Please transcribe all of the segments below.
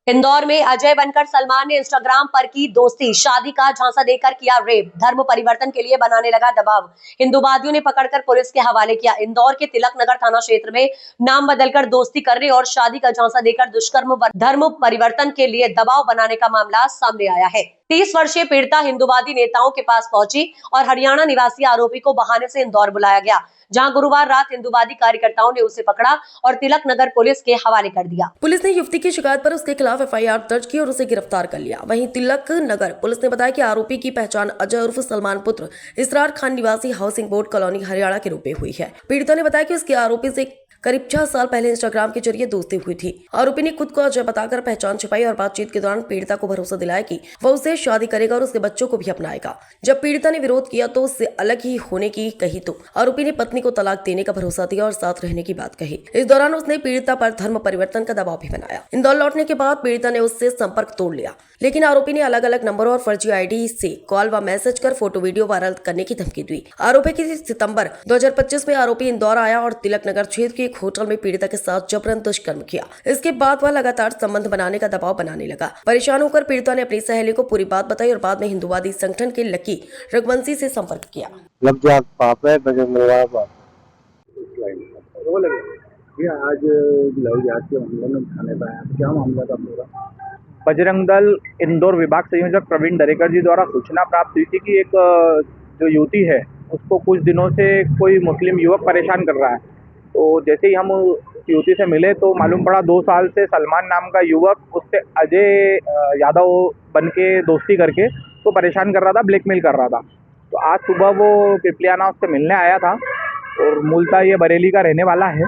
इंदौर में अजय बनकर सलमान ने इंस्टाग्राम पर की दोस्ती, शादी का झांसा देकर किया रेप, धर्म परिवर्तन के लिए बनाने लगा दबाव, हिंदूवादियों ने पकड़कर पुलिस के हवाले किया। इंदौर के तिलक नगर थाना क्षेत्र में नाम बदलकर दोस्ती करने और शादी का झांसा देकर दुष्कर्म व धर्म परिवर्तन के लिए दबाव बनाने का मामला सामने आया है। 30 वर्षीय पीड़िता हिंदूवादी नेताओं के पास पहुंची और हरियाणा निवासी आरोपी को बहाने से इंदौर बुलाया गया, जहां गुरुवार रात हिंदूवादी कार्यकर्ताओं ने उसे पकड़ा और तिलक नगर पुलिस के हवाले कर दिया। पुलिस ने युवती की शिकायत पर उसके खिलाफ एफआईआर दर्ज की और उसे गिरफ्तार कर लिया। वहीं तिलक नगर पुलिस ने बताया कि आरोपी की पहचान अजय उर्फ सलमान पुत्र इसरार खान निवासी हाउसिंग बोर्ड कॉलोनी हरियाणा के रूप में हुई है। पीड़िता ने बताया कि उसके आरोपी से करीब 6 साल पहले इंस्टाग्राम के जरिए दोस्ती हुई थी। आरोपी ने खुद को अजय बताकर पहचान छिपाई और बातचीत के दौरान पीड़िता को भरोसा दिलाया कि वह उससे शादी करेगा और उसके बच्चों को भी अपनाएगा। जब पीड़िता ने विरोध किया तो उससे अलग ही होने की कही तो आरोपी ने पत्नी को तलाक देने का भरोसा दिया और साथ रहने की बात कही। इस दौरान उसने पीड़िता पर धर्म परिवर्तन का दबाव भी बनाया। इंदौर लौटने के बाद पीड़िता ने उससे संपर्क तोड़ लिया, लेकिन आरोपी ने अलग अलग नंबरों और फर्जी आईडी से कॉल व मैसेज कर फोटो वीडियो वायरल करने की धमकी दी। आरोपी की सितंबर 2025 में आरोपी इंदौर आया और तिलक नगर क्षेत्र के एक होटल में पीड़िता के साथ जबरन दुष्कर्म किया। इसके बाद वह लगातार संबंध बनाने का दबाव बनाने लगा। परेशान होकर पीड़िता ने अपनी सहेली को पूरी बात बताई और बाद में हिंदूवादी संगठन के लकी रघुवंशी से संपर्क किया। आज थाने पर आया, क्या मामला था पूरा? बजरंग दल इंदौर विभाग संयोजक प्रवीण दरेकर जी द्वारा सूचना प्राप्त हुई थी कि एक जो युवती है उसको कुछ दिनों से कोई मुस्लिम युवक परेशान कर रहा है। तो जैसे ही हम उस युवती से मिले तो मालूम पड़ा 2 साल से सलमान नाम का युवक उससे अजय यादव बन के दोस्ती करके तो परेशान कर रहा था, ब्लैकमेल कर रहा था। तो आज सुबह वो पिपलियाना उससे मिलने आया था और मूलतः ये बरेली का रहने वाला है।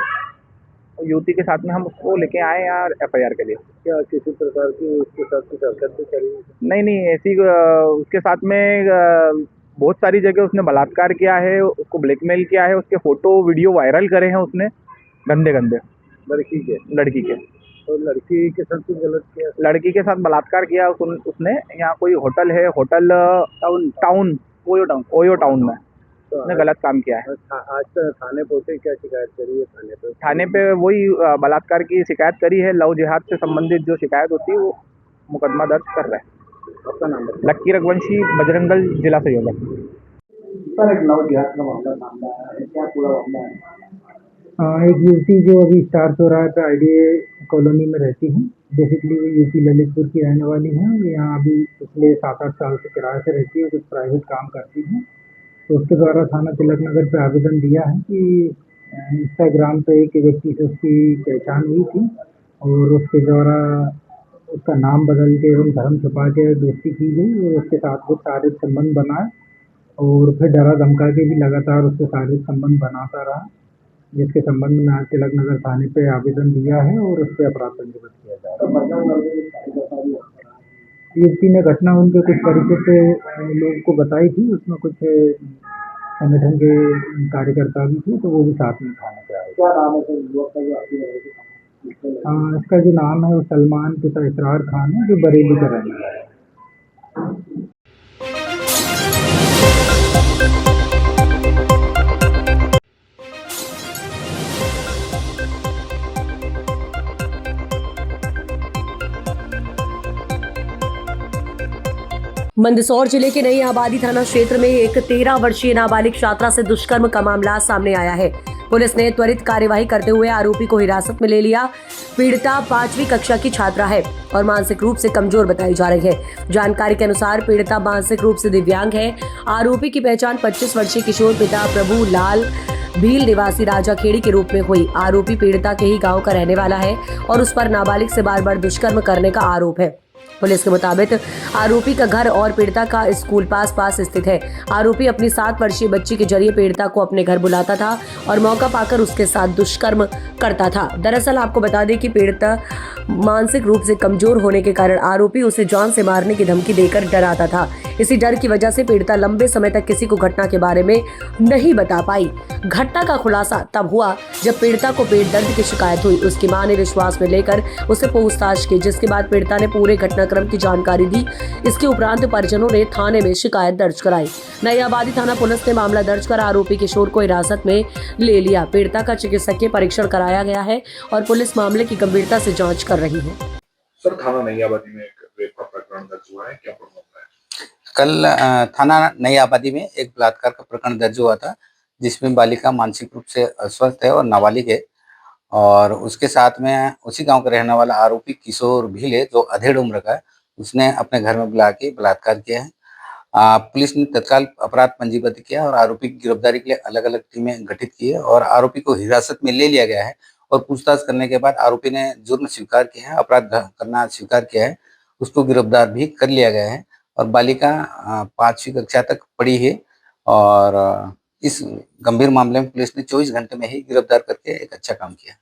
तो युवती के साथ में हम उसको लेके आए यार एफआईआर के लिए। क्या किसी प्रकार की उसके साथ कुछ हरकतें करी? नहीं, ऐसी उसके साथ में बहुत सारी जगह उसने बलात्कार किया है, उसको ब्लैकमेल किया है, उसके फोटो वीडियो वायरल करे हैं उसने गंदे लड़की के। तो लड़की के साथ कुछ गलत किया? लड़की के साथ बलात्कार किया उसने। यहाँ कोई होटल है, होटल टाउन ओयो टाउन में उसने गलत काम किया है। आज थाने पहुंचे, क्या शिकायत करी है थाने पे वही बलात्कार की शिकायत करी है। लव जिहाद से संबंधित जो शिकायत होती है वो मुकदमा दर्ज कर रहे हैं। आपका नाम है? लक्की रघुवंशी, बजरंग दल जिला सहयोजक। सर, एक लव जिहाद का मामला है, क्या पूरा मामला है? एक युवती जो अभी स्टार चौराहे पे आईडीए कॉलोनी में रहती है, बेसिकली वो यूपी ललितपुर की रहने वाली है। यहाँ अभी पिछले 7-8 साल से किराए से रहती है, कुछ प्राइवेट काम करती है। तो उसके द्वारा थाना तिलक नगर पे आवेदन दिया है कि इंस्टाग्राम पे एक व्यक्ति से उसकी पहचान हुई थी और उसके द्वारा उसका नाम बदल के एवं धर्म छुपा के दोस्ती की गई और उसके साथ कुछ शारीरिक संबंध बनाए और फिर डरा धमका के भी लगातार उससे शारीरिक संबंध बनाता रहा, जिसके संबंध में आज तिलक नगर थाने पे आवेदन दिया है और उस पर अपराध पंजीबद्ध किया जा रहा है। युवती ने घटना उनके कुछ परिचित लोगों को बताई थी, उसमें कुछ संगठन के कार्यकर्ता भी थे, तो वो भी साथ में थाने पे आए। क्या नाम है सर युवक का जो आपकी? इसका जो नाम है वो सलमान पिता इसरार खान है, जो बरेली का रहने वाला है। मंदसौर जिले के नई आबादी थाना क्षेत्र में एक 13 वर्षीय नाबालिग छात्रा से दुष्कर्म का मामला सामने आया है। पुलिस ने त्वरित कार्यवाही करते हुए आरोपी को हिरासत में ले लिया। पीड़िता 5वीं कक्षा की छात्रा है और मानसिक रूप से कमजोर बताई जा रही है। जानकारी के अनुसार पीड़िता मानसिक रूप से दिव्यांग है। आरोपी की पहचान 25 वर्षीय किशोर पिता प्रभु लाल भील निवासी राजाखेड़ी के रूप में हुई। आरोपी पीड़िता के ही गाँव का रहने वाला है और उस पर नाबालिग से बार बार दुष्कर्म करने का आरोप है। पुलिस के मुताबिक आरोपी का घर और पीड़िता का स्कूल पास स्थित है। आरोपी अपनी 7 वर्षीय बच्ची के जरिए पीड़िता को अपने घर बुलाता था और मौका पाकर उसके साथ दुष्कर्म करता था। दरअसल आपको बता दें कि पीड़िता मानसिक रूप से कमजोर होने के कारण आरोपी उसे जान से मारने की धमकी देकर डराता था। इसी डर की वजह से पीड़िता लंबे समय तक किसी को घटना के बारे में नहीं बता पाई। घटना का खुलासा तब हुआ जब पीड़िता को पेट दर्द की शिकायत हुई। उसकी मां ने विश्वास में लेकर उसे पूछताछ की, जिसके बाद पीड़िता ने पूरे घटनाक्रम की जानकारी दी। इसके उपरांत परिजनों ने थाने में शिकायत दर्ज कराई। नई आबादी थाना पुलिस ने मामला दर्ज कर आरोपी किशोर को हिरासत में ले लिया। पीड़िता का चिकित्सकीय परीक्षण कराया गया है और पुलिस मामले की गंभीरता से जांच कर रही है। सर थाना नई आबादी में एक रेप का प्रकरण दर्ज हुआ है, क्या प्रभाव है? कल थाना नई आबादी में एक बलात्कार का प्रकरण दर्ज हुआ था, जिसमें बालिका मानसिक रूप से अस्वस्थ है और नाबालिग है। और उसके साथ में उसी गांव का रहने वाला आरोपी किशोर भील है, जो अधेड़ उम्र का है। उसने अपने घर में बुला के बलात्कार किया है। पुलिस ने तत्काल अपराध पंजीबद्ध किया और आरोपी की गिरफ्तारी के लिए अलग अलग टीमें गठित की है और आरोपी को हिरासत में ले लिया गया है। और पूछताछ करने के बाद आरोपी ने जुर्म स्वीकार किया है, अपराध करना स्वीकार किया है। उसको गिरफ्तार भी कर लिया गया है और बालिका 5वीं कक्षा तक पढ़ी है। और इस गंभीर मामले में पुलिस ने 24 घंटे में ही गिरफ्तार करके एक अच्छा काम किया।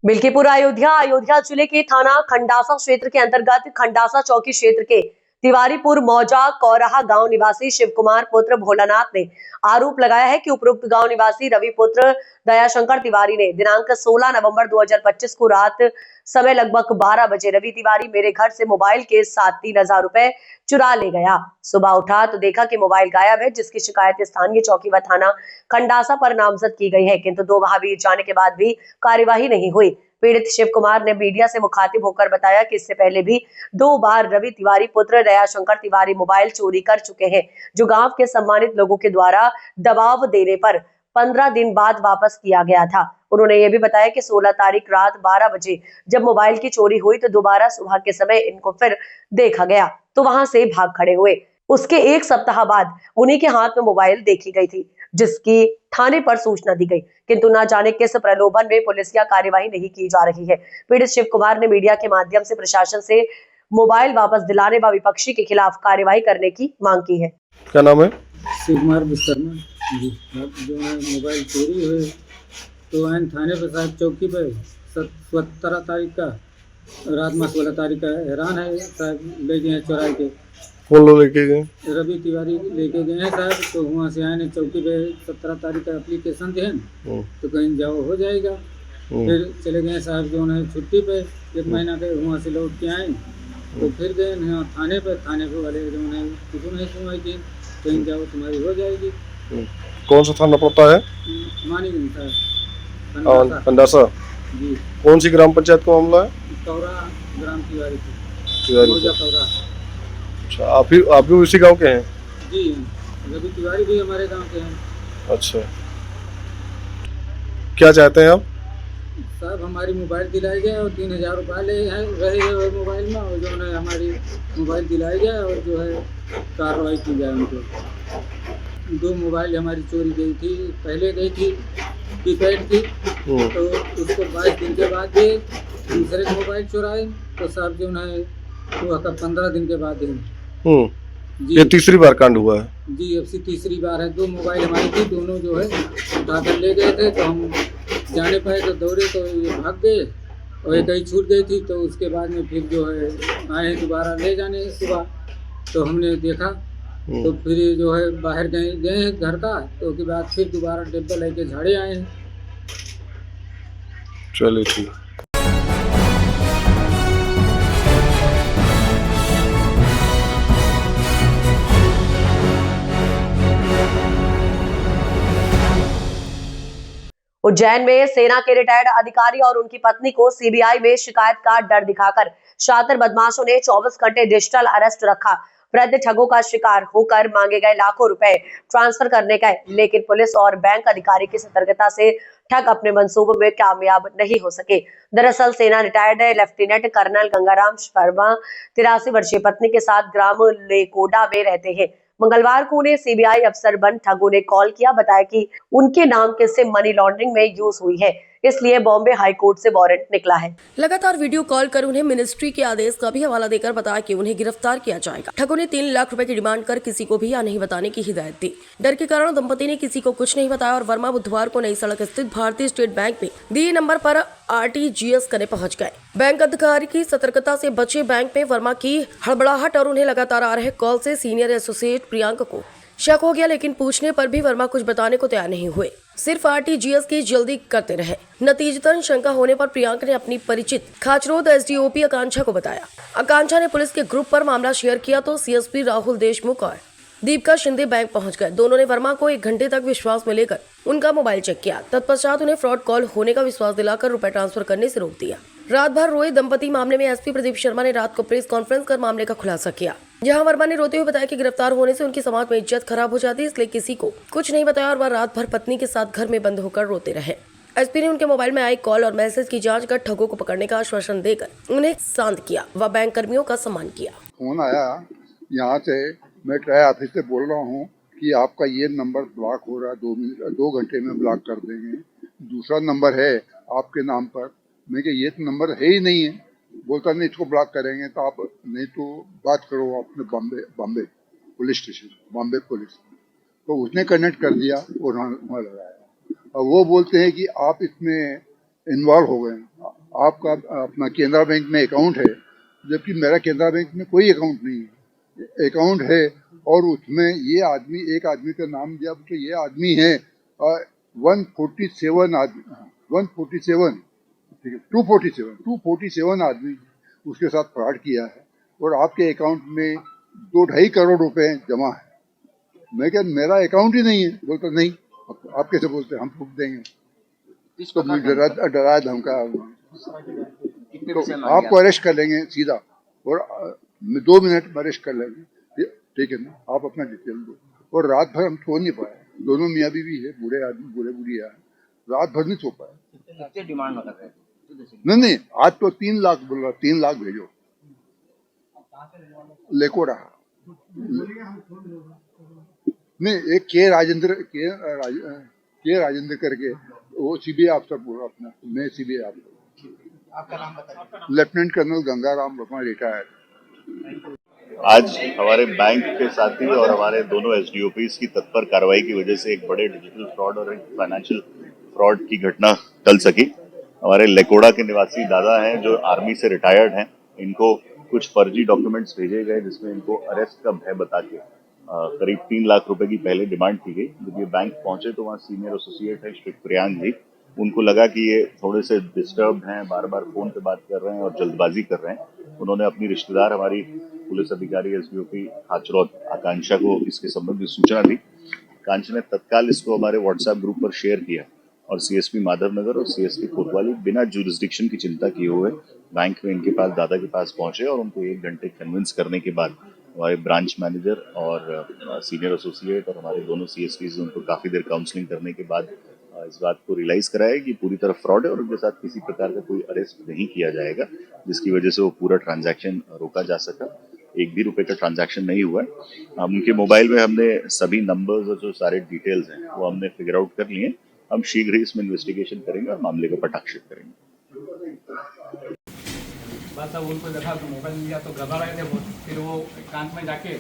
मिल्कीपुर अयोध्या जिले के थाना खंडासा क्षेत्र के अंतर्गत खंडासा चौकी क्षेत्र के तिवारीपुर मौजा कौराहा गांव निवासी शिव कुमार पुत्र भोलानाथ ने आरोप लगाया है कि उपरोक्त गांव निवासी रवि पुत्र दयाशंकर तिवारी ने दिनांक 16 नवंबर 2025 को रात समय लगभग 12 बजे रवि तिवारी मेरे घर से मोबाइल के साथ 3000 रुपए चुरा ले गया। सुबह उठा तो देखा कि मोबाइल गायब है, जिसकी शिकायत स्थानीय चौकी व थाना खंडासा पर नामजद की गई है, किंतु 2 महावीर जाने के बाद भी कार्यवाही नहीं हुई। पीड़ित शिव कुमार ने मीडिया से मुखातिब होकर बताया कि इससे पहले भी 2 बार रवि तिवारी पुत्र दयाशंकर तिवारी मोबाइल चोरी कर चुके हैं, जो गांव के सम्मानित लोगों के द्वारा दबाव देने पर 15 दिन बाद वापस किया गया था। उन्होंने ये भी बताया कि 16 तारीख रात 12 बजे जब मोबाइल की चोरी हुई तो दोबारा सुबह के समय इनको फिर देखा गया तो वहां से भाग खड़े हुए। उसके 1 सप्ताह बाद उन्हीं के हाथ में मोबाइल देखी गई थी, जिसकी थाने पर सूचना दी गई, किंतु न जाने किस प्रलोभन में पुलिसिया कार्यवाही नहीं की जा रही है। पीड़ित शिव कुमार ने मीडिया के माध्यम से प्रशासन से मोबाइल वापस दिलाने व विपक्षी के खिलाफ कार्यवाही करने की मांग की है। क्या नाम है? शिव कुमार विश्वकर्मा जी। अब जो है मोबाइल चोरी हुए तो आन थाने पर साहब चौकी पर 17 तारीख का रात में 16 तारीख का हैरान है साहब, ले गए हैं चुराई के। कौन लोग लेके गए? रवि तिवारी लेके गए हैं साहब। तो वहाँ से आए चौकी पे 17 तारीख का एप्लीकेशन थे तो कहीं जाओ हो जाएगा। फिर चले गए साहब जो है छुट्टी पे 1 महीना के, वहाँ से लौट के आए तो फिर गए यहाँ थाने पे वाले जो है कुछ नहीं सुनवाई की, कहीं जाओ तुम्हारी हो जाएगी। कौन सा थाना पड़ता है? मानीगंज साहब, खंडासा जी। कौन सी ग्राम पंचायत का मामला है? कौरा ग्राम तिवारी तिवारी। कौरा। अच्छा, आप भी उसी गांव के हैं? जी, रवि तिवारी भी हमारे गांव के हैं। अच्छा, क्या चाहते हैं आप? साहब हमारी मोबाइल दिलाई गया और 3000 रुपये रहे हैं मोबाइल में, और जो है हमारी मोबाइल दिलाई गया और जो है कार्रवाई की जाए उनको। 2 मोबाइल हमारी चोरी गई थी, पहले गई थी कीपैड की, तो उसको 22 दिन के बाद भी दूसरे मोबाइल चुराए तो साहब जो है वो 15 दिन के बाद जी। ये तीसरी बार कांड हुआ है जी, अब से तीसरी बार है। 2 मोबाइल हमारी थी, दोनों जो है उठाकर ले गए थे, तो हम जाने पाए तो दौड़े तो ये भाग गए और एक ही छूट गई थी। तो उसके बाद में फिर जो है आए दोबारा ले जाने सुबह, तो हमने देखा तो फिर जो है बाहर गए घर का, तो उसके बाद फिर दोबारा डिब्बा लेके झाड़े आए हैं। चलिए ठीक। उज्जैन में सेना के रिटायर्ड अधिकारी और उनकी पत्नी को सीबीआई में शिकायत का डर दिखाकर शातिर बदमाशों ने 24 घंटे डिजिटल अरेस्ट रखा। वृद्ध ठगों का शिकार होकर मांगे गए लाखों रुपए ट्रांसफर करने गए, लेकिन पुलिस और बैंक अधिकारी की सतर्कता से ठग अपने मंसूबों में कामयाब नहीं हो सके। दरअसल सेना retired lieutenant colonel Gangaram Sharma 83 वर्षीय पत्नी के साथ ग्राम लेकोडा में रहते हैं। मंगलवार को उन्हें सीबीआई अफसर बन ठगों ने कॉल किया, बताया कि उनके नाम की सिम मनी लॉन्ड्रिंग में यूज हुई है, इसलिए बॉम्बे हाई कोर्ट से वारंट निकला है। लगातार वीडियो कॉल कर उन्हें मिनिस्ट्री के आदेश का भी हवाला देकर बताया कि उन्हें गिरफ्तार किया जाएगा। ठगों ने 3 लाख रुपए की डिमांड कर किसी को भी या नहीं बताने की हिदायत दी। डर के कारण दंपति ने किसी को कुछ नहीं बताया और वर्मा बुधवार को नई सड़क स्थित भारतीय स्टेट बैंक में दिए नंबर पर RTGS करने पहुंच गए। बैंक अधिकारी की सतर्कता से बचे बैंक में वर्मा की हड़बड़ाहट और उन्हें लगातार आ रहे कॉल से सीनियर एसोसिएट प्रियंका को शक हो गया, लेकिन पूछने पर भी वर्मा कुछ बताने को तैयार नहीं हुए। सिर्फ आरटीजीएस की जल्दी करते रहे। नतीजतन शंका होने पर प्रियांक ने अपनी परिचित खाचरोद एसडीओपी आकांक्षा को बताया। आकांक्षा ने पुलिस के ग्रुप पर मामला शेयर किया तो सीएसपी राहुल देशमुख और दीपिका शिंदे बैंक पहुंच गए। दोनों ने वर्मा को 1 घंटे तक विश्वास में लेकर उनका मोबाइल चेक किया। तत्पश्चात उन्हें फ्रॉड कॉल होने का विश्वास दिलाकर रुपए ट्रांसफर करने से रोक दिया। रात भर रोए दंपति मामले में एसपी प्रदीप शर्मा ने रात को प्रेस कॉन्फ्रेंस कर मामले का खुलासा किया, जहां वर्मा ने रोते हुए बताया कि गिरफ्तार होने से उनकी समाज में इज्जत खराब हो जाती, इसलिए किसी को कुछ नहीं बताया और वह रात भर पत्नी के साथ घर में बंद होकर रोते रहे। एसपी ने उनके मोबाइल में आई कॉल और मैसेज की जांच कर ठगों को पकड़ने का आश्वासन देकर उन्हें शांत किया व बैंक कर्मियों का सम्मान किया। फोन आया यहाँ से, मैं ट्राई ऑफिस से बोल रहा हूँ कि आपका ये नंबर ब्लॉक हो रहा है, 2 घंटे में ब्लॉक कर देंगे। दूसरा नंबर है आपके नाम पर। मैं कि ये तो नंबर है ही नहीं है। बोलता नहीं, इसको ब्लॉक करेंगे तो आप नहीं तो बात करो अपने Bombay police station, Bombay police. तो उसने कनेक्ट कर दिया और वहाँ लगाया। और वो बोलते हैं कि आप इसमें इन्वॉल्व हो गए, आपका अपना केनरा बैंक में अकाउंट है, जबकि मेरा केनरा बैंक में कोई अकाउंट नहीं है। अकाउंट है और उसमें ये आदमी, एक आदमी का नाम दिया तो ये आदमी है 147 आदमी, 147 ठीक है 247 आदमी उसके साथ फ्रॉड किया है और आपके अकाउंट में 2-2.5 करोड़ रुपए जमा है। मैं क्या, मेरा अकाउंट ही नहीं है। बोलता नहीं, आप कैसे बोलते, हम फूक देंगे। इसको डराया धमकाया, तो आपको अरेस्ट कर लेंगे सीधा और 2 मिनट में अरेस्ट कर लेंगे, ठीक है ना, आप अपना डिटेल दो। और रात भर हम सो नहीं पाए, दोनों मियाँ बीवी है, बूढ़े आदमी, बूढ़े बुढ़िया है, रात भर नहीं सो पाए। डिमांड होता है नहीं, आज तो 3 लाख बोल रहा, 3 लाख भेजो। लेकोड़ा नहीं, एक के राजेंद्र करके, वो सीबीआई अफसर बोला अपना, मैं सीबीआई अफसर। आपका नाम बताइए। Lieutenant colonel Gangaram Verma, retired. आज हमारे बैंक के साथी और हमारे दोनों एसडीओपीज की तत्पर कार्रवाई की वजह से एक बड़े डिजिटल फ्रॉड और एक फाइनेंशियल फ्रॉड की घटना टल सकी। हमारे लेकोड़ा के निवासी दादा हैं जो आर्मी से रिटायर्ड हैं। इनको कुछ फर्जी डॉक्यूमेंट्स भेजे गए जिसमें इनको अरेस्ट का भय बता के करीब 3 लाख रुपए की पहले डिमांड की गई। जब ये बैंक पहुंचे तो वहाँ सीनियर एसोसिएट है श्री प्रियांक जी, उनको लगा कि ये थोड़े से डिस्टर्ब हैं, बार बार फोन पे बात कर रहे हैं और जल्दबाजी कर रहे हैं। उन्होंने अपनी रिश्तेदार हमारी पुलिस अधिकारी एसडीओपी खाचरोद आकांक्षा को इसके संबंध में सूचना दी। आकांक्षा ने तत्काल इसको हमारे व्हाट्सएप ग्रुप पर शेयर किया और सीएसपी माधवनगर और सीएसपी कोतवाली बिना जुरिस्डिक्शन की चिंता किए हुए बैंक में इनके पास, दादा के पास पहुंचे और उनको 1 घंटे कन्विंस करने के बाद हमारे ब्रांच मैनेजर और सीनियर एसोसिएट और हमारे दोनों सीएसपीज उनको काफी देर काउंसलिंग करने के बाद इस बात को रियलाइज कराया कि पूरी तरह फ्रॉड है और उनके साथ किसी प्रकार का कोई अरेस्ट नहीं किया जाएगा, जिसकी वजह से वो पूरा ट्रांजैक्शन रोका जा सका। 1 भी रुपए का ट्रांजैक्शन नहीं हुआ है। उनके मोबाइल में हमने सभी नंबर्स और जो सारे डिटेल्स हैं वो हमने फिगर आउट कर लिए। हम शीघ्र ही इसमें इन्वेस्टिगेशन करेंगे और मामले को पटाक्षित करेंगे। बस अब उनको देखा तो मोबाइल मिल गया तो घबरा रहे थे बहुत। फिर वो एकांत में जाके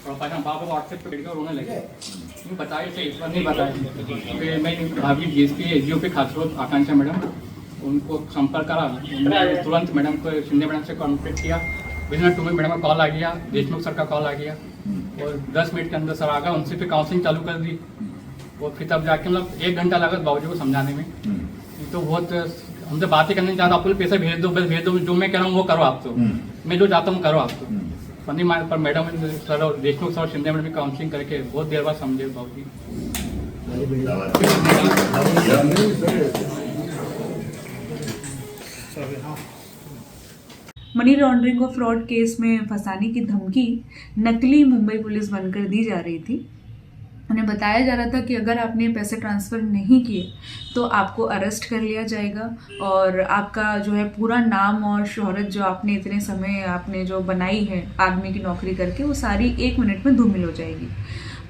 और पापा को व्हाट्सएप पे भेज रोने लगे। बताइए थे, इस बार नहीं बताया। फिर मैं भाभी जीएसपी एसडीओपी खाचरोद आकांक्षा मैडम, उनको संपर्क करा। उन्होंने तुरंत मैडम को, शिंदे मैडम से कॉन्टेक्ट किया। विदिन 2 मिनट मैडम का कॉल आ गया, देशमुख सर का कॉल आ गया और 10 मिनट के अंदर सर आ गया। उनसे फिर काउंसलिंग चालू कर दी और फिर तब जाके मतलब 1 घंटा लगा बाबूजी को समझाने में। तो बहुत हमसे बातें करने नहीं चाहता, आपको पैसे भेज दो, बस भेज दो, जो मैं कह रहा हूँ वो करो आप। तो मैं जो चाहता हूँ करो आप। तो फनी मार पर मैडम सर और देशमुख सर और शिंदे मैडम भी काउंसलिंग करके बहुत देर बाद समझे बाबूजी। मनी लॉन्ड्रिंग और फ्रॉड केस में फंसाने की धमकी नकली मुंबई पुलिस बनकर दी जा रही थी। उन्हें बताया जा रहा था कि अगर आपने पैसे ट्रांसफ़र नहीं किए तो आपको अरेस्ट कर लिया जाएगा और आपका जो है पूरा नाम और शोहरत जो आपने इतने समय आपने जो बनाई है आर्मी की नौकरी करके, वो सारी 1 मिनट में धूमिल हो जाएगी।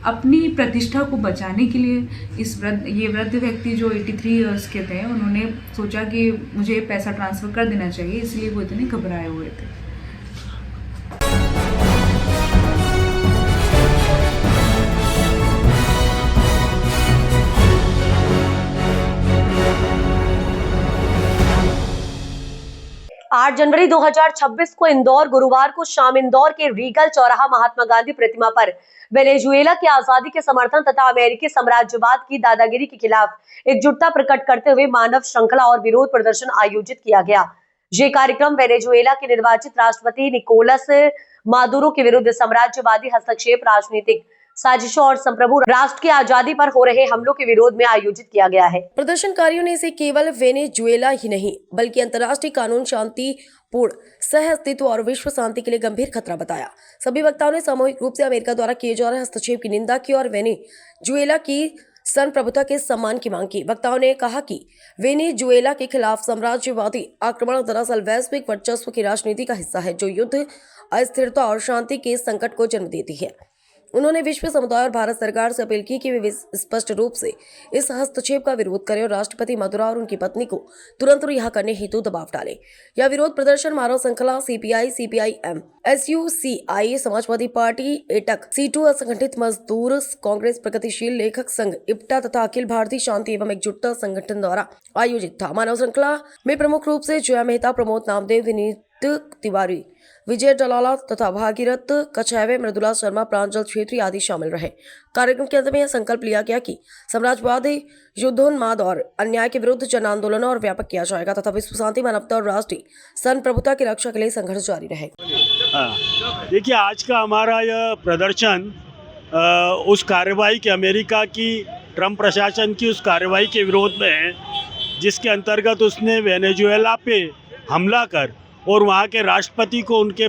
अपनी प्रतिष्ठा को बचाने के लिए ये वृद्ध व्यक्ति जो 83 ईयर्स के थे, उन्होंने सोचा कि मुझे पैसा ट्रांसफ़र कर देना चाहिए, इसलिए वो इतने घबराए हुए थे। 8 जनवरी 2026 को इंदौर, गुरुवार को शाम इंदौर के रीगल चौराहा महात्मा गांधी प्रतिमा पर वेनेजुएला की आजादी के समर्थन तथा अमेरिकी साम्राज्यवाद की दादागिरी के खिलाफ एकजुटता प्रकट करते हुए मानव श्रृंखला और विरोध प्रदर्शन आयोजित किया गया। ये कार्यक्रम वेनेजुएला के निर्वाचित राष्ट्रपति निकोलस मादुरो के विरुद्ध साम्राज्यवादी हस्तक्षेप, राजनीतिक साजिशों और संप्रभु राष्ट्र की आजादी पर हो रहे हमलों के विरोध में आयोजित किया गया है। प्रदर्शनकारियों ने इसे केवल वेनेजुएला ही नहीं बल्कि अंतर्राष्ट्रीय कानून, शांतिपूर्ण सह अस्तित्व और विश्व शांति के लिए गंभीर खतरा बताया। सभी वक्ताओं ने सामूहिक रूप से अमेरिका द्वारा किए जा रहे हस्तक्षेप की निंदा की और वेनेजुएला की संप्रभुता के सम्मान की मांग की। वक्ताओं ने कहा कि वेनेजुएला के खिलाफ साम्राज्यवादी आक्रमण दरअसल वैश्विक वर्चस्व की राजनीति का हिस्सा है, जो युद्ध, अस्थिरता और शांति के संकट को जन्म देती है। उन्होंने विश्व समुदाय और भारत सरकार से अपील की कि वे स्पष्ट रूप से इस हस्तक्षेप का विरोध करें और राष्ट्रपति मदुरो और उनकी पत्नी को तुरंत रिहा करने हेतु दबाव डालें। यह विरोध प्रदर्शन मानव श्रृंखला, CPI, CPIM, SUCI, Samajwadi party, AITUC, C2 असंगठित मजदूर कांग्रेस, प्रगतिशील लेखक संघ, इप्टा तथा अखिल भारतीय शांति एवं एकजुटता संगठन द्वारा आयोजित था। मानव श्रृंखला में प्रमुख रूप से जया मेहता, प्रमोद नामदेव, विनीत तिवारी, विजय डलाला तथा भागीरथ कछावे, मृदुला शर्मा, प्रांजल छेत्री आदि शामिल रहे। कार्यक्रम के अंत में यह संकल्प लिया गया कि साम्राज्यवादी, युद्धोन्माद और अन्याय के विरुद्ध जन आंदोलनों और व्यापक किया जाएगा तथा विश्व शांति, मानवता और राष्ट्रीय संप्रभुता की रक्षा के लिए संघर्ष जारी रहेगा। देखिए, आज का हमारा यह प्रदर्शन उस कार्रवाई के, अमेरिका की ट्रंप प्रशासन की उस कार्रवाई के विरोध में है जिसके अंतर्गत उसने वेनेजुएला पे हमला कर और वहाँ के राष्ट्रपति को उनके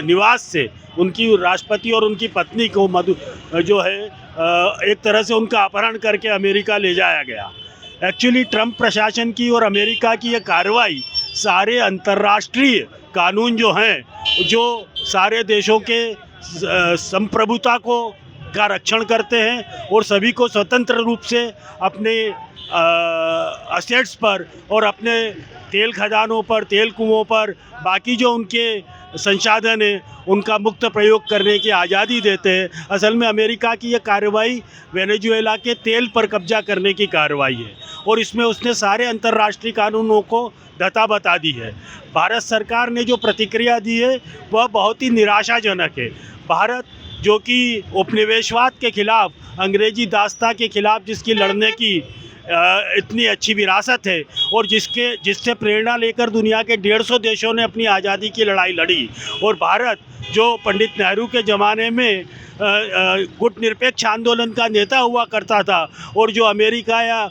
निवास से, उनकी राष्ट्रपति और उनकी पत्नी को जो है एक तरह से उनका अपहरण करके अमेरिका ले जाया गया। एक्चुअली ट्रंप प्रशासन की और अमेरिका की ये कार्रवाई सारे अंतर्राष्ट्रीय कानून जो हैं, जो सारे देशों के संप्रभुता का रक्षण करते हैं और सभी को स्वतंत्र रूप से अपने असेट्स पर और अपने तेल खदानों पर, तेल कुओं पर, बाकी जो उनके संसाधन हैं उनका मुक्त प्रयोग करने की आज़ादी देते हैं। असल में अमेरिका की ये कार्रवाई वेनेजुएला के तेल पर कब्जा करने की कार्रवाई है और इसमें उसने सारे अंतर्राष्ट्रीय कानूनों को धता बता दी है। भारत सरकार ने जो प्रतिक्रिया दी है वह बहुत ही निराशाजनक है। भारत जो कि उपनिवेशवाद के खिलाफ, अंग्रेजी दासता के खिलाफ जिसकी लड़ने की इतनी अच्छी विरासत है और जिससे प्रेरणा लेकर दुनिया के 150 देशों ने अपनी आज़ादी की लड़ाई लड़ी, और भारत जो पंडित नेहरू के ज़माने में गुटनिरपेक्ष आंदोलन का नेता हुआ करता था और जो अमेरिका या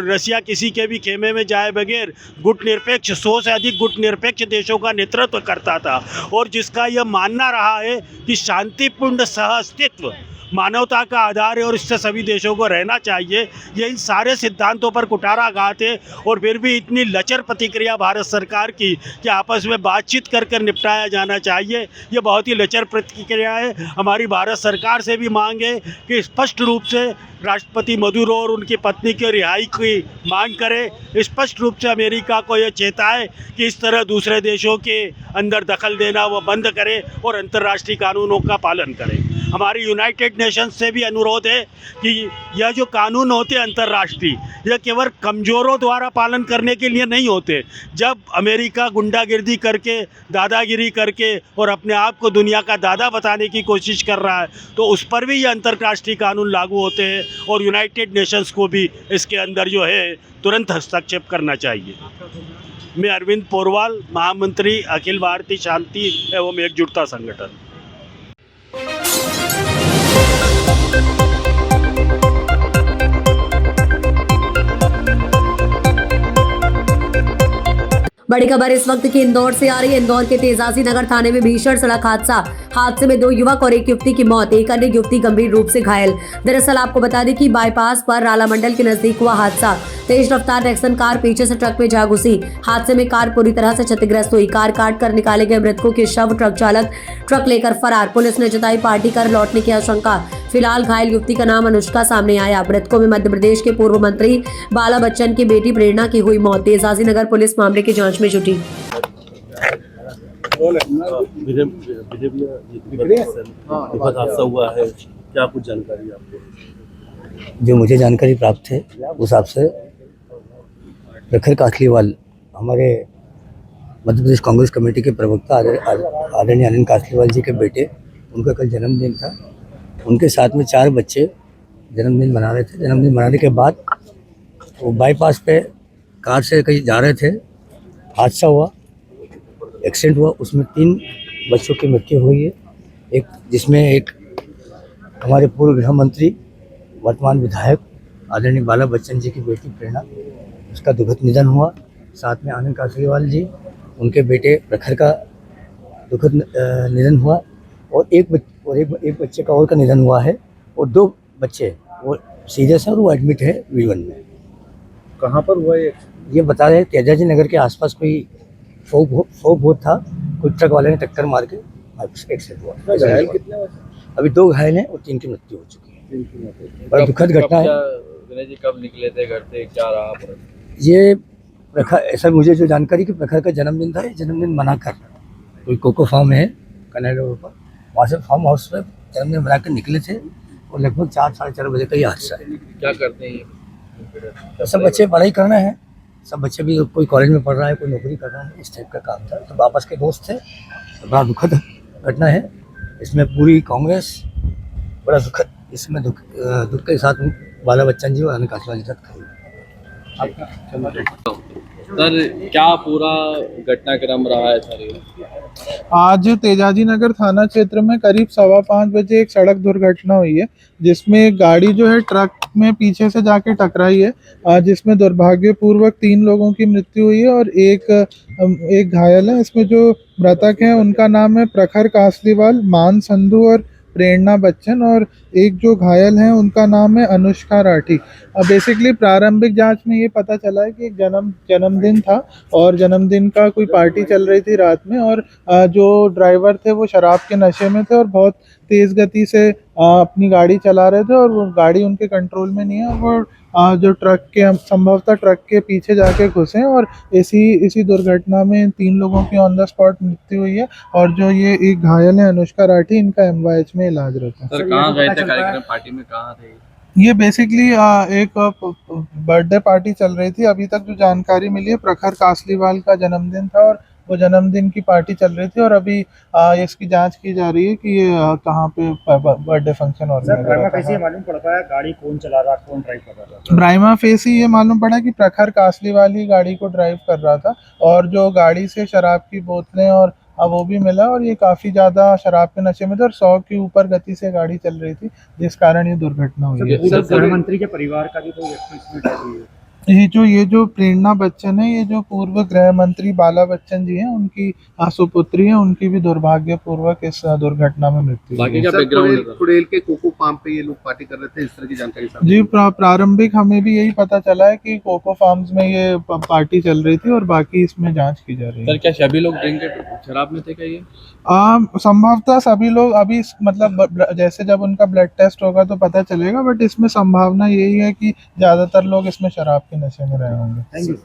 रसिया किसी के भी खेमे में जाए बगैर गुटनिरपेक्ष 100 से अधिक गुटनिरपेक्ष देशों का नेतृत्व करता था और जिसका यह मानना रहा है कि शांतिपूर्ण सह अस्तित्व मानवता का आधार है और इससे सभी देशों को रहना चाहिए। ये इन सारे सिद्धांतों पर कुठाराघात है और फिर भी इतनी लचर प्रतिक्रिया भारत सरकार की कि आपस में बातचीत कर निपटाया जाना चाहिए, ये बहुत ही लचर प्रतिक्रिया है। हमारी भारत सरकार से भी मांग है कि स्पष्ट रूप से राष्ट्रपति मदुरो और उनकी पत्नी की रिहाई की मांग करे, स्पष्ट रूप से अमेरिका को यह चेताए कि इस तरह दूसरे देशों के अंदर दखल देना वो बंद करे और अंतर्राष्ट्रीय कानूनों का पालन करे। हमारी यूनाइटेड नेशंस से भी अनुरोध है कि यह जो कानून होते हैं अंतर्राष्ट्रीय, यह केवल कमज़ोरों द्वारा पालन करने के लिए नहीं होते। जब अमेरिका गुंडागिर्दी करके, दादागिरी करके और अपने आप को दुनिया का दादा बताने की कोशिश कर रहा है तो उस पर भी ये अंतर्राष्ट्रीय कानून लागू होते हैं और यूनाइटेड नेशंस को भी इसके अंदर जो है तुरंत हस्तक्षेप करना चाहिए। मैं अरविंद पोरवाल, महामंत्री अखिल भारतीय शांति एवं एकजुटता संगठन। बड़ी खबर इस वक्त की इंदौर से आ रही है। इंदौर के तेजाजी नगर थाने में भीषण सड़क हादसे में 2 युवक और एक युवती की मौत, एक अन्य युवती गंभीर रूप से घायल। दरअसल आपको बता दें कि बाईपास पर राला मंडल के नजदीक हुआ हादसा। तेज रफ्तार नेक्सन कार पीछे से ट्रक में जा घुसी। हादसे में कार पूरी तरह से क्षतिग्रस्त हुई। कार काट कर निकाले गए मृतकों के शव, ट्रक चालक ट्रक लेकर फरार। पुलिस ने जताई पार्टी कर लौटने की आशंका। फिलहाल घायल युवती का नाम अनुष्का सामने आया। मृतकों में मध्य प्रदेश के पूर्व मंत्री बाला बच्चन की बेटी प्रेरणा की हुई मौत। तेजाजी नगर पुलिस मामले की जांच में जुटी। हादसा हुआ है, क्या कुछ जानकारी आपको? जो मुझे जानकारी प्राप्त है उस हिसाब से प्रखर काठलीवाल हमारे मध्य प्रदेश कांग्रेस कमेटी के प्रवक्ता आदरणीय आनंद कासलीवाल जी के बेटे, उनका कल जन्मदिन था। उनके साथ में 4 बच्चे जन्मदिन मना रहे थे। जन्मदिन मनाने के बाद वो बाईपास पे कार से कहीं जा रहे थे, हादसा हुआ, एक्सीडेंट हुआ। उसमें 3 बच्चों की मृत्यु हुई है। एक जिसमें एक हमारे पूर्व गृह मंत्री वर्तमान विधायक आदरणीय बाला बच्चन जी की बेटी प्रेरणा, उसका दुखद निधन हुआ। साथ में आनंद कासलीवाल जी, उनके बेटे प्रखर का दुखद निधन हुआ। और एक बच्चे का और का निधन हुआ है। और 2 बच्चे वो सीरियस है और वो एडमिट है V1 में। कहाँ पर हुआ ये बता रहे हैं तेजाजी नगर के आसपास कोई फोक बहुत था, कोई ट्रक वाले ने टक्कर मार के एक्सीडेंट हुआ। घायल कितने हुए? अभी 2 घायल हैं और 3 की मृत्यु हो चुकी है। बड़ा दुखद घटना है। विनय जी कब निकले थे घर से, क्या रहा? ये प्रखर, ऐसा मुझे जो जानकारी कि प्रखर का जन्मदिन था। ये जन्मदिन मनाकर कोई कोको फार्म है कनाल रोड पर, वहाँ से फार्म हाउस पर जन्मदिन मनाकर निकले थे और लगभग 4 साढ़े 4 बजे का ये हादसा है। क्या करते हैं ये? सब बच्चे पढ़ाई करना है, सब बच्चे भी, कोई कॉलेज में पढ़ रहा है, कोई नौकरी कर रहा है, इस टाइप का काम था। तो आपस के दोस्त थे। तो बड़ा दुखद घटना है। इसमें पूरी कांग्रेस बड़ा दुखद, इसमें दुख के साथ बाला बच्चन जी और आनंद कासलीवाल जी खड़ी। सर क्या पूरा घटनाक्रम रहा है सर? आज तेजाजी नगर थाना क्षेत्र में करीब 5:15 बजे एक सड़क दुर्घटना हुई है, जिसमें एक गाड़ी जो है ट्रक में पीछे से जाके टकराई है, जिसमें दुर्भाग्यपूर्वक 3 लोगों की मृत्यु हुई है और एक घायल है। इसमें जो मृतक हैं उनका नाम है प्रखर कासलीवाल, मान संधू और प्रेरणा बच्चन, और एक जो घायल हैं उनका नाम है अनुष्का राठी। बेसिकली प्रारंभिक जांच में ये पता चला है कि एक जन्मदिन था और जन्मदिन का कोई पार्टी चल रही थी रात में, और जो ड्राइवर थे वो शराब के नशे में थे और बहुत तेज़ गति से अपनी गाड़ी चला रहे थे और वो गाड़ी उनके कंट्रोल में नहीं है। वो जो संभवतः ट्रक के पीछे जाके घुसे और इसी दुर्घटना में 3 लोगों की ऑन द स्पॉट मृत्यु हुई है। और जो ये एक घायल है अनुष्का राठी, इनका MYH में इलाज रहता है। सर कहाँ गए थे कार्यक्रम, पार्टी में कहाँ थे? ये बेसिकली एक बर्थडे पार्टी चल रही थी। अभी तक जो जानकारी मिली है, प्रखर कासलीवाल का जन्मदिन था और वो जन्मदिन की पार्टी चल रही थी और अभी इसकी जांच की जा रही है कि ये कहाँ पे बर्थडे फंक्शन ऑर्गेनाइज। मालूम पड़ पाया गाड़ी कौन चला रहा, कौन ड्राइव कर रहा था? ब्राइमा फेसी ये मालूम पड़ा कि प्रखर कासलीवाल ही गाड़ी को ड्राइव कर रहा था और जो गाड़ी से शराब की बोतलें और वो भी मिला और ये काफ़ी ज़्यादा शराब के नशे में थे और 100 के ऊपर गति से गाड़ी चल रही थी, जिस कारण ये दुर्घटना हुई है। गृह मंत्री के परिवार का भी कोई इसमें हुई है? ये जो प्रेरणा बच्चन है, ये जो पूर्व गृह मंत्री बाला बच्चन जी हैं, उनकी सुपुत्री है, उनकी भी दुर्भाग्यपूर्वक इस दुर्घटना में मृत्यु हुई है। कुड़ेल के कोको फार्म पे ये लोग पार्टी कर रहे थे, इस तरह की जानकारी जी प्रारंभिक हमें भी यही पता चला है कि कोको फार्म्स में ये पार्टी चल रही थी और बाकी इसमें जांच की जा रही है। सर क्या सभी लोग ड्रिंक शराब में थे क्या ये? संभवतः सभी लोग अभी मतलब जैसे जब उनका ब्लड टेस्ट होगा तो पता चलेगा, बट इसमें संभावना यही है कि ज़्यादातर लोग इसमें शराब के नशे में रहे होंगे। Thank you.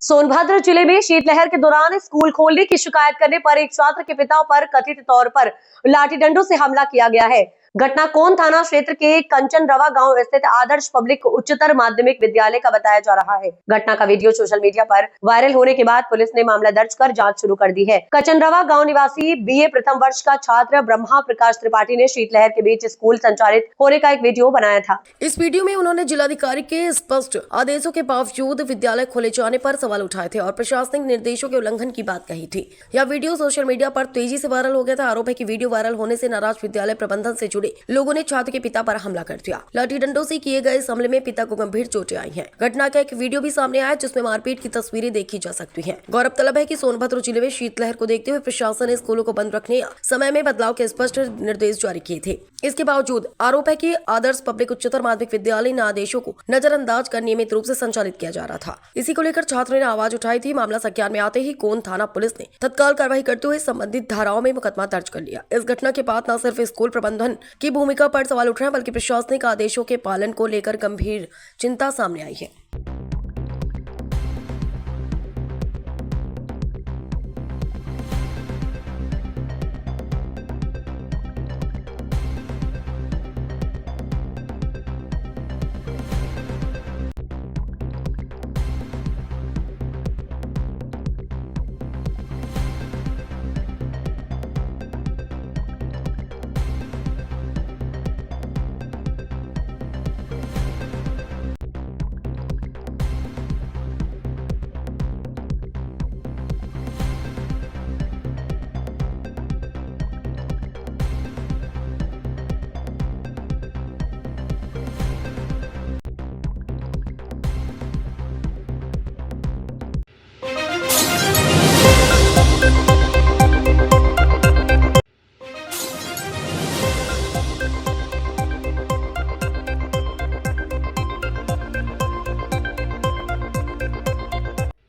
सोनभद्र जिले में शीतलहर के दौरान स्कूल खोलने की शिकायत करने पर एक छात्र के पिता पर कथित तौर पर लाठी डंडों से हमला किया गया है। घटना कोन थाना क्षेत्र के कंचन रवा गांव स्थित आदर्श पब्लिक उच्चतर माध्यमिक विद्यालय का बताया जा रहा है। घटना का वीडियो सोशल मीडिया पर वायरल होने के बाद पुलिस ने मामला दर्ज कर जांच शुरू कर दी है। कंचन रवा गांव निवासी BA प्रथम वर्ष का छात्र ब्रह्मा प्रकाश त्रिपाठी ने शीतलहर के बीच स्कूल संचालित होने का एक वीडियो बनाया था। इस वीडियो में उन्होंने जिलाधिकारी के स्पष्ट आदेशों के बावजूद विद्यालय खोले जाने पर सवाल उठाए थे और प्रशासनिक निर्देशों के उल्लंघन की बात कही थी। यह वीडियो सोशल मीडिया पर तेजी से वायरल हो गया था। आरोप है कि वीडियो वायरल होने से नाराज विद्यालय प्रबंधन से जुड़े लोगों ने छात्र के पिता पर हमला कर दिया। लाठी डंडों से किए गए इस हमले में पिता को गंभीर चोटें आई हैं। घटना का एक वीडियो भी सामने आया जिसमें मारपीट की तस्वीरें देखी जा सकती हैं। गौरतलब है कि सोनभद्र जिले में शीतलहर को देखते हुए प्रशासन ने स्कूलों को बंद रखने समय में बदलाव के स्पष्ट निर्देश जारी किए थे। इसके बावजूद आरोप है कि आदर्श पब्लिक उच्चतर माध्यमिक विद्यालय इन आदेशों को नजरअंदाज कर नियमित रूप से संचालित किया जा रहा था। इसी को लेकर छात्रों ने आवाज उठाई थी। मामला संज्ञान में आते ही कोन थाना पुलिस ने तत्काल कार्रवाई करते हुए संबंधित धाराओं में मुकदमा दर्ज कर लिया। इस घटना के बाद न सिर्फ स्कूल प्रबंधन की भूमिका पर सवाल उठ रहे हैं, बल्कि प्रशासनिक आदेशों के पालन को लेकर गंभीर चिंता सामने आई है।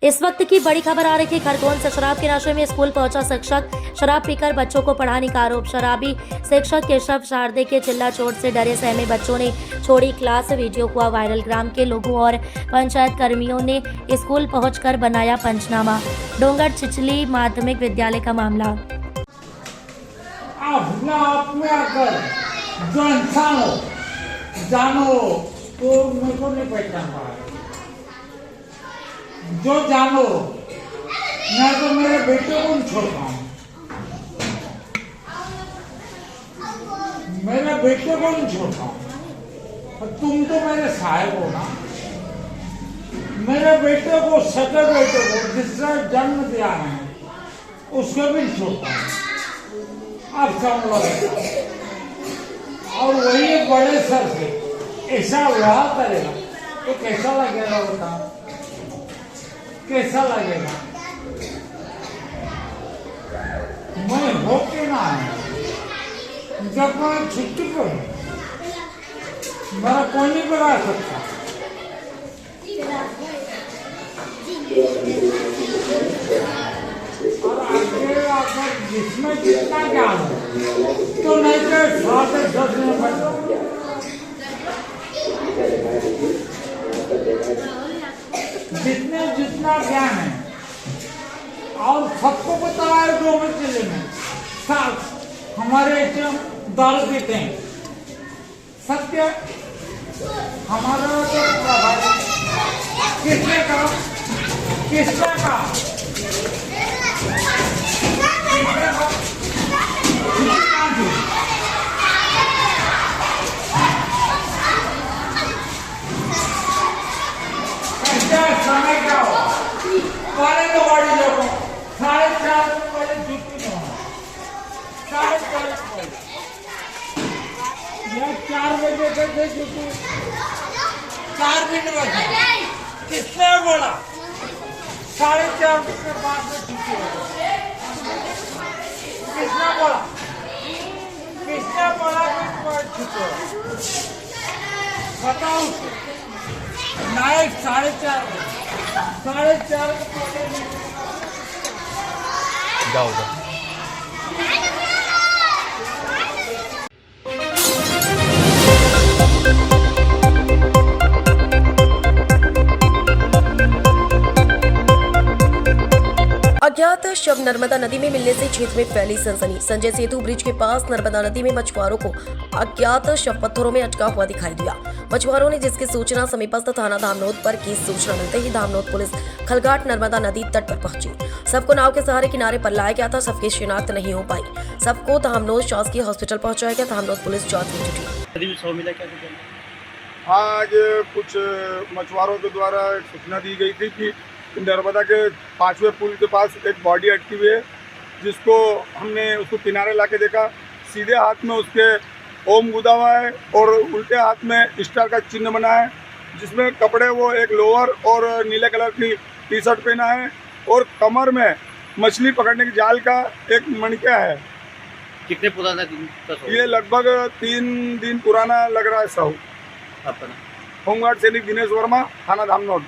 इस वक्त की बड़ी खबर आ रही थी खरगोन से शराब के नशे में स्कूल पहुंचा शिक्षक, शराब पीकर बच्चों को पढ़ाने का आरोप। शराबी शिक्षक केशव शारदे के चिल्ला चोट से डरे सहमे बच्चों ने छोड़ी क्लास। वीडियो हुआ वायरल। ग्राम के लोगों और पंचायत कर्मियों ने स्कूल पहुंचकर बनाया पंचनामा। डोंगर छिछली माध्यमिक विद्यालय का मामला। अपना आप में आकर जो इंसान हो जानो तो मेरे को नहीं पहचान पा रहा, जो जानो मैं तो मेरे बेटे को नहीं छोड़ पाऊँ, मेरे बेटे को नहीं छोड़ पाऊँ। और तुम तो मेरे साहब हो ना, मेरे बेटे को सगे बेटे को जिसने जन्म दिया है उसको भी नहीं छोड़ पाऊँ। अब समझ लो, और वही बड़े सर से ऐसा व्यवहार करेगा तो कैसा लगेगा बताओ, कैसा लगेगा। मैं हो के ना है, जब मैं छुट्टी पर हूँ मेरा कोई नहीं बना सकता। और आगे आकर जिसमें जितना ज्ञान हो तो नहीं तो 10 में बच जितना ज्ञान है और सबको पता है। जो जिले में हमारे दारू पीते हैं, सत्य हमारा तो किसने कहा, किसने कहा, समय क्या हो सारे तो बड़ी लोगों 4:30 बजे छुट्टी में होना, 4:30 बजे या 4 बजे से छुट्टी 4 मिनट बजे। किसने बोला 4:30 के बाद में छुट्टी हो? किसने बोला, किसने बोला कि छुट्टी हो? बताओ। नाइट 4:30 जाओ अज्ञात शव नर्मदा नदी में मिलने से क्षेत्र में फैली सनसनी। संजय सेतु ब्रिज के पास नर्मदा नदी में मछुआरों को अज्ञात शव पत्थरों में अटका हुआ दिखाई दिया। मछुआरों ने जिसकी सूचना समीपस्थ थाना धामनोद पर की। सूचना मिलते ही धामनोद पुलिस खलघाट नर्मदा नदी तट पर पहुंची। सबको नाव के सहारे किनारे पर लाया गया था। सबकी शिनाख्त नहीं हो पाई। सबको धामनोद शासकीय हॉस्पिटल पहुंचाया गया। धामनोद पुलिस जांच में जुटी। आज कुछ मछुआरों के द्वारा सूचना दी गई थी कि नर्मदा के 5वें पुल के पास एक बॉडी अटकी हुई है, जिसको हमने उसको किनारे लाके देखा। सीधे हाथ में उसके ओम गुदा हुआ है और उल्टे हाथ में स्टार का चिन्ह बना है, जिसमें कपड़े वो एक लोअर और नीले कलर की टी-शर्ट पहना है और कमर में मछली पकड़ने की जाल का एक मणिका है। कितने पुराना दिन? ये लगभग 3 दिन पुराना लग रहा है। साहू होमगार्ड सैनिक दिनेश वर्मा, थाना धामनोद।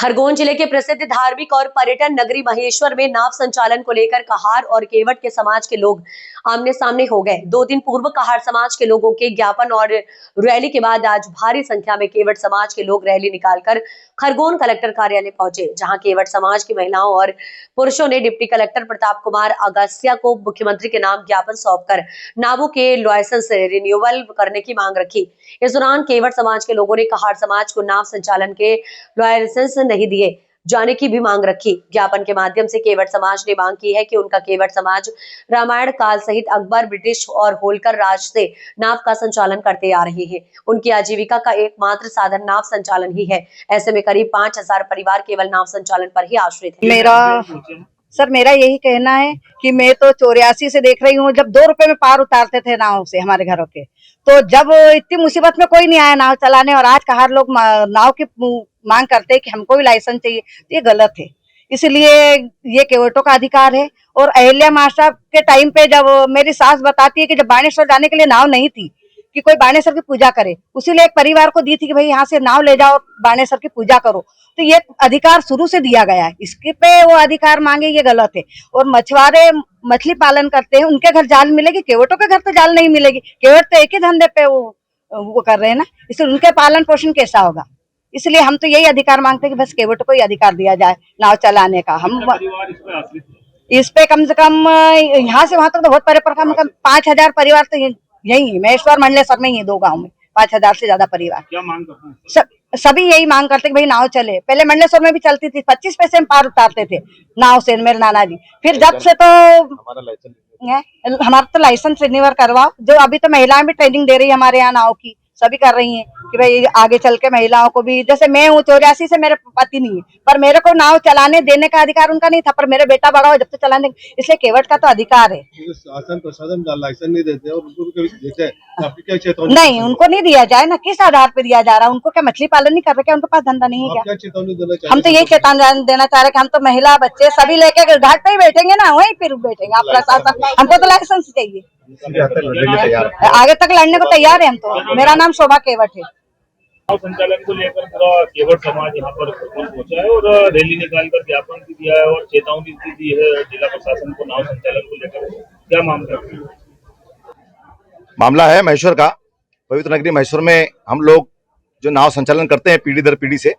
खरगोन जिले के प्रसिद्ध धार्मिक और पर्यटन नगरी महेश्वर में नाव संचालन को लेकर कहार और केवट के समाज के लोग आमने सामने हो गए। 2 दिन पूर्व कहार समाज के लोगों के ज्ञापन और रैली के बाद आज भारी संख्या में केवट समाज के लोग रैली निकालकर खरगोन कलेक्टर कार्यालय पहुंचे, जहां केवट समाज की महिलाओं और पुरुषों ने डिप्टी कलेक्टर प्रताप कुमार अगस्त्या को मुख्यमंत्री के नाम ज्ञापन सौंपकर नावों के लाइसेंस रिन्यूअल करने की मांग रखी। इस दौरान केवट समाज के लोगों ने कहार समाज को नाव संचालन के लाइसेंस नहीं दिए जाने की भी मांग रखी। ज्ञापन के माध्यम से केवट समाज ने मांग की है कि उनका केवट समाज रामायण काल सहित अकबर, ब्रिटिश और होलकर राज से नाव का संचालन करते आ रहे हैं। उनकी आजीविका का एकमात्र साधन नाव संचालन ही है। ऐसे में करीब 5000 परिवार केवल नाव संचालन पर ही आश्रित है। मेरा यही कहना है कि मैं तो 84 से देख रही हूँ, जब 2 रुपए में पार उतारते थे नाव से हमारे घरों के, तो जब इतनी मुसीबत में कोई नहीं आया नाव चलाने, और आज कहार लोग नाव की मांग करते हैं कि हमको भी लाइसेंस चाहिए, तो ये गलत है। इसलिए ये केवटों का अधिकार है। और अहिल्या माता के टाइम पे जब मेरी सास बताती है कि जब बाणेश्वर जाने के लिए नाव नहीं थी कि कोई बाणेश्वर की पूजा करे, उसीलिए एक परिवार को दी थी कि भाई यहाँ से नाव ले जाओ, बाणेश्वर की पूजा करो। तो ये अधिकार शुरू से दिया गया है, इसके पे वो अधिकार मांगे, ये गलत है। और मछुआरे मछली पालन करते हैं, उनके घर जाल मिलेगी, केवटों के घर तो जाल नहीं मिलेगी। केवट तो एक ही धंधे पे वो कर रहे हैं ना, इसलिए उनके पालन पोषण कैसा होगा। इसलिए हम तो यही अधिकार मांगते हैं कि बस केवटों को ही अधिकार दिया जाए नाव चलाने का। हम इस पे कम से कम यहाँ से वहां तक तो बहुत परे पर कम 5000 परिवार तो यही है, महेश्वर मंडलेश्वर में ही है, 2 गांव में 5000 से ज्यादा परिवार। क्या मांग करते हैं? सभी यही मांग करते कि भाई नाव चले। पहले मंडलेश्वर में भी चलती थी, 25 पैसे में पार उतारते थे नाव से मेरे नाना जी। फिर जब से तो हमारा तो लाइसेंस रिन्यूअल करवाओ। जो अभी तो महिलाएं भी ट्रेनिंग दे रही है हमारे यहाँ नाव की, सभी कर रही हैं कि भाई आगे चल के महिलाओं को भी, जैसे मैं हूँ 84 से, मेरे पति नहीं है, पर मेरे को नाव चलाने देने का अधिकार उनका नहीं था, पर मेरे बेटा बड़ा हो जब तक चलाने, इसलिए केवट का तो अधिकार है। शासन प्रशासन लाइसेंस नहीं देते और उनको देते हैं, आपकी क्या चेतावनी? नहीं, उनको नहीं दिया जाए ना, किस आधार पे दिया जा रहा है? उनको क्या मछली पालन नहीं कर रहे क्या? उनके पास धंधा नहीं है क्या? चेतावनी देना चाहिए? हम तो यही चेतावनी देना चाह रहे कि हम तो महिला बच्चे सभी लेके घाट पे ही बैठेंगे ना, वहीं फिर बैठेंगे। आप प्रशासन, हमको तो लाइसेंस चाहिए, आगे तक लड़ने को तैयार है हम तो। मेरा नाम शोभा केवट है। नाव संचालन को लेकर पूरा केवट समाज यहाँ पर पहुंचा है और रैली निकालकर ज्ञापन भी दिया है और चेतावनी भी दी है जिला प्रशासन को नाव संचालन को लेकर। क्या मामला है? मामला है महेश्वर का, पवित्र नगरी महेश्वर में हम लोग जो नाव संचालन करते हैं पीढ़ी दर पीढ़ी से,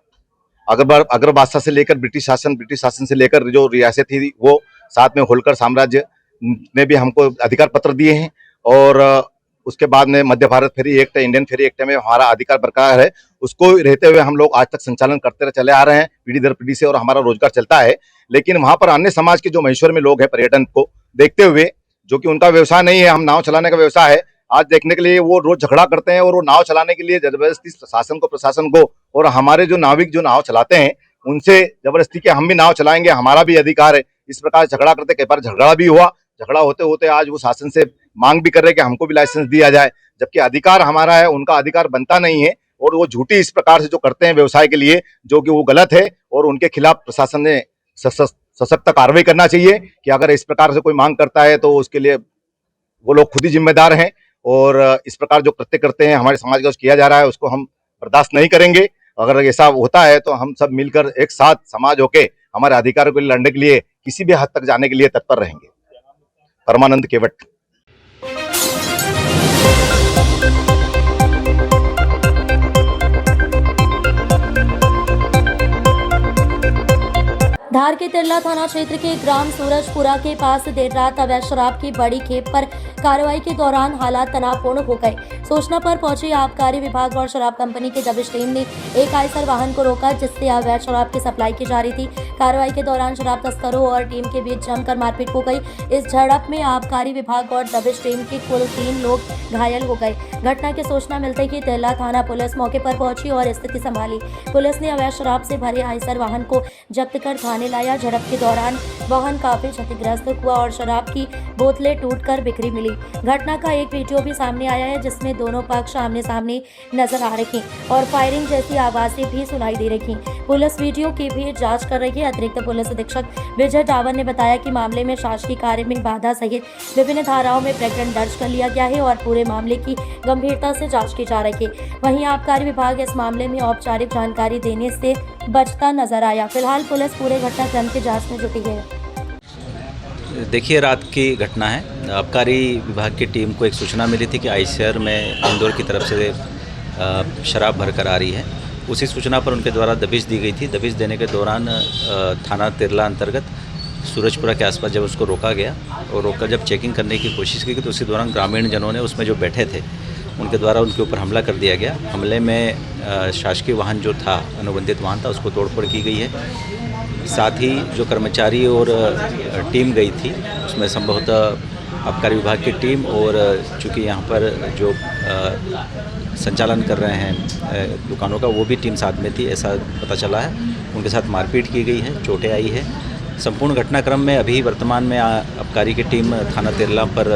अकबर बादशाह से लेकर ब्रिटिश शासन से लेकर जो रियासत थी, वो साथ में होलकर साम्राज्य ने भी हमको अधिकार पत्र दिए हैं। और उसके बाद में मध्य भारत फेरी एक्ट, इंडियन फेरी एक्ट में हमारा अधिकार बरकरार है। उसको रहते हुए हम लोग आज तक संचालन करते चले आ रहे हैं पीढ़ी दर पीढ़ी से, और हमारा रोजगार चलता है। लेकिन वहां पर अन्य समाज के जो महेश्वर में लोग हैं, पर्यटन को देखते हुए, जो कि उनका व्यवसाय नहीं है, हम नाव चलाने का व्यवसाय है, आज देखने के लिए वो रोज झगड़ा करते हैं। और वो नाव चलाने के लिए जबरदस्ती प्रशासन को और हमारे जो नाविक जो नाव चलाते हैं उनसे जबरदस्ती के हम भी नाव चलाएंगे, हमारा भी अधिकार है, इस प्रकार झगड़ा करते। कई बार झगड़ा भी हुआ, झगड़ा होते होते आज वो शासन से मांग भी कर रहे कि हमको भी लाइसेंस दिया जाए, जबकि अधिकार हमारा है, उनका अधिकार बनता नहीं है। और वो झूठी इस प्रकार से जो करते हैं व्यवसाय के लिए, जो कि वो गलत है, और उनके खिलाफ प्रशासन ने सशक्त कार्रवाई करना चाहिए कि अगर इस प्रकार से कोई मांग करता है तो उसके लिए वो लोग खुद ही जिम्मेदार हैं। और इस प्रकार जो कृत्य करते हैं हमारे समाज का किया जा रहा है, उसको हम बर्दाश्त नहीं करेंगे। अगर ऐसा होता है तो हम सब मिलकर एक साथ समाज होके हमारे अधिकारों के लिए लड़ने के लिए, किसी भी हद तक जाने के लिए तत्पर रहेंगे। परमानंद केवट। धार के तिरला थाना क्षेत्र के ग्राम सूरजपुरा के पास देर रात अवैध शराब की बड़ी खेप पर कार्रवाई के दौरान हालात तनावपूर्ण हो गए। सूचना पर पहुंची आबकारी विभाग और शराब कंपनी की दबिश टीम ने एक आयसर वाहन को रोका, जिससे अवैध शराब की सप्लाई की जा रही थी। कार्रवाई के दौरान शराब तस्करों और टीम के बीच जमकर मारपीट हो गई। इस झड़प में आबकारी विभाग और दबिश टीम के कुल 3 लोग घायल हो गए। घटना की सूचना मिलते ही तिरला थाना पुलिस मौके पर पहुंची और स्थिति संभाली। पुलिस ने अवैध शराब से भरे आयसर वाहन को जब्त कर थाने लाया। झड़प के दौरान वाहन काफी क्षतिग्रस्त हुआ और शराब की बोतलें टूटकर बिखरी मिली। घटना का एक वीडियो भी सामने आया है, जिसमें दोनों पक्ष आमने सामने नजर आ रहे और फायरिंग जैसी आवाजें भी सुनाई दे रही। पुलिस वीडियो की भी जांच कर रही है। अतिरिक्त पुलिस अधीक्षक विजय डावर ने बताया कि मामले में शासकीय कार्य में बाधा सहित विभिन्न धाराओं में प्रकरण दर्ज कर लिया गया है और पूरे मामले की गंभीरता से जाँच की जा रही है। वहीं आबकारी विभाग इस मामले में औपचारिक जानकारी देने से बचता नजर आया। फिलहाल पुलिस पूरे घटनाक्रम की जांच में जुटी है। देखिए, रात की घटना है। आबकारी विभाग की टीम को एक सूचना मिली थी कि आईसीआर में इंदौर की तरफ से शराब भरकर आ रही है। उसी सूचना पर उनके द्वारा दबिश दी गई थी। दबिश देने के दौरान थाना तिरला अंतर्गत सूरजपुरा के आसपास जब उसको रोका गया और रोककर जब चेकिंग करने की कोशिश की तो उसी दौरान ग्रामीण जनों ने उसमें जो बैठे थे उनके द्वारा उनके ऊपर हमला कर दिया गया। हमले में शासकीय वाहन जो था, अनुबंधित वाहन था, उसको तोड़फोड़ की गई है। साथ ही जो कर्मचारी और टीम गई थी उसमें संभवतः आबकारी विभाग की टीम और चूँकि यहाँ पर जो संचालन कर रहे हैं दुकानों का, वो भी टीम साथ में थी, ऐसा पता चला है। उनके साथ मारपीट की गई है, चोटें आई है। संपूर्ण घटनाक्रम में अभी वर्तमान में आबकारी की टीम थाना तिरला पर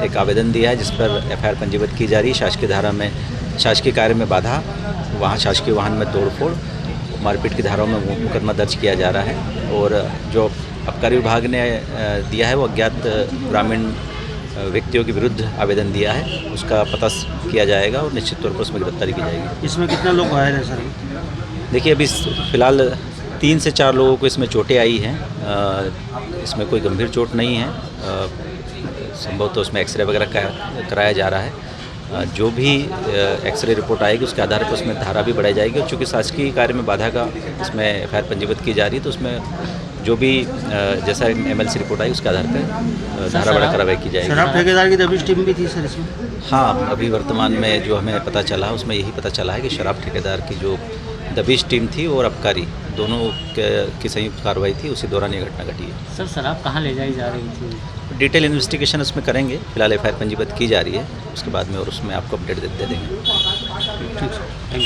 एक आवेदन दिया है जिस पर एफआईआर पंजीबद्ध की जा रही है। शासकीय धारा में शासकीय कार्य में बाधा, वहाँ शासकीय वाहन में तोड़फोड़, मारपीट की धाराओं में मुकदमा दर्ज किया जा रहा है। और जो आबकारी विभाग ने दिया है वो अज्ञात ग्रामीण व्यक्तियों के विरुद्ध आवेदन दिया है, उसका पता किया जाएगा और निश्चित तौर पर उसमें गिरफ्तारी की जाएगी। इसमें कितने लोग घायल हैं सर? देखिए, अभी फ़िलहाल 3 से 4 लोगों को इसमें चोटें आई हैं। इसमें कोई गंभीर चोट नहीं है। संभवतः तो उसमें एक्सरे वगैरह कराया जा रहा है। जो भी एक्सरे रिपोर्ट आएगी उसके आधार पर उसमें धारा भी बढ़ाई जाएगी। और चूँकि शासकीय कार्य में बाधा का इसमें एफआईआर पंजीबद्ध की जा रही है तो उसमें जो भी जैसा एमएलसी रिपोर्ट आई उसके आधार पर धारा बढ़ा कार्रवाई की जाएगी। शराब ठेकेदार की दबिश टीम भी थी सर इसमें? हाँ, अभी वर्तमान में जो हमें पता चला उसमें यही पता चला है कि शराब ठेकेदार की जो दबिश टीम थी और आबकारी दोनों की संयुक्त कार्रवाई थी, उसी दौरान ये घटना घटी है। सर, शराब कहाँ ले जाई जा रही थी? डिटेल इन्वेस्टिगेशन उसमें करेंगे। फिलहाल एफआईआर पंजीबद्ध की जा रही है, उसके बाद में और उसमें आपको अपडेट दे देंगे। ठीक है, थैंक यू।